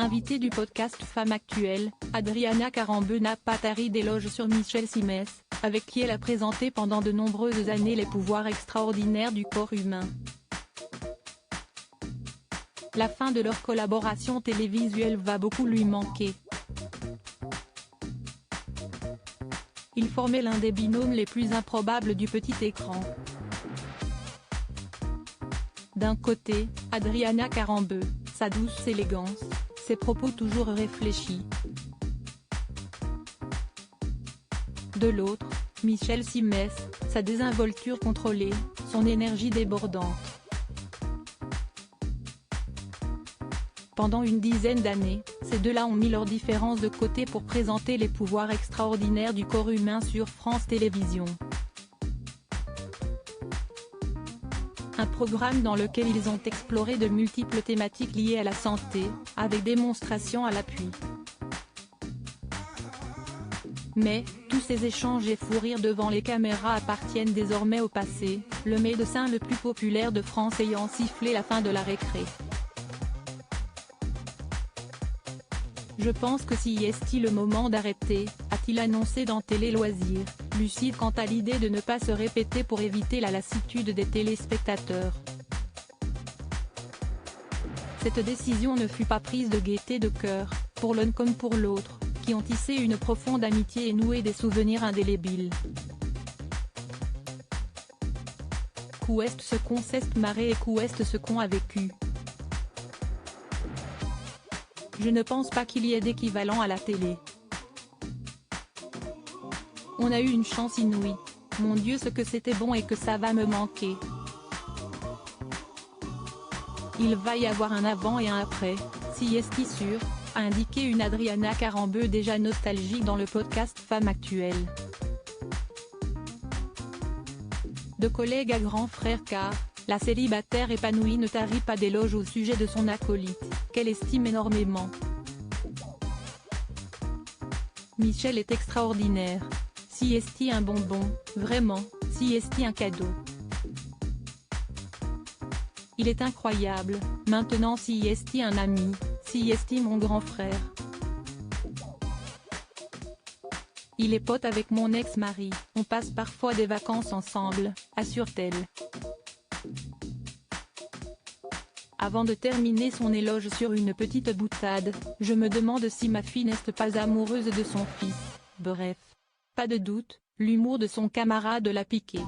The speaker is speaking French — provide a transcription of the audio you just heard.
Invitée du podcast Femme Actuelle, Adriana Carambeu n'a pas tari d'éloges sur Michel Simès, avec qui elle a présenté pendant de nombreuses années les pouvoirs extraordinaires du corps humain. La fin de leur collaboration télévisuelle va beaucoup lui manquer. Ils formaient l'un des binômes les plus improbables du petit écran. D'un côté, Adriana Carambeu, sa douce élégance, ses propos toujours réfléchis. De l'autre, Michel Simès, sa désinvolture contrôlée, son énergie débordante. Pendant une dizaine d'années, ces deux-là ont mis leurs différences de côté pour présenter les pouvoirs extraordinaires du corps humain sur France Télévisions. Un programme dans lequel ils ont exploré de multiples thématiques liées à la santé, avec démonstration à l'appui. Mais, tous ces échanges et fous rires devant les caméras appartiennent désormais au passé, le médecin le plus populaire de France ayant sifflé la fin de la récré. Je pense que si est-il le moment d'arrêter, a-t-il annoncé dans Télé Loisirs, lucide quant à l'idée de ne pas se répéter pour éviter la lassitude des téléspectateurs. Cette décision ne fut pas prise de gaieté de cœur, pour l'un comme pour l'autre, qui ont tissé une profonde amitié et noué des souvenirs indélébiles. Qu'est ce qu'on s'est marré et qu'est ce qu'on a vécu. Je ne pense pas qu'il y ait d'équivalent à la télé. On a eu une chance inouïe. Mon Dieu, ce que c'était bon et que ça va me manquer. Il va y avoir un avant et un après, si est sûr, a indiqué une Adriana Carambeu déjà nostalgique dans le podcast Femme Actuelle. De collègue à grand frère car, la célibataire épanouie ne tarit pas d'éloges au sujet de son acolyte, qu'elle estime énormément. Michel est extraordinaire. Si est un bonbon, vraiment, si est un cadeau. Il est incroyable, maintenant si est un ami, si est mon grand frère. Il est pote avec mon ex-mari, on passe parfois des vacances ensemble, assure-t-elle. Avant de terminer son éloge sur une petite boutade, je me demande si ma fille n'est pas amoureuse de son fils, bref. Pas de doute, l'humour de son camarade l'a piqué.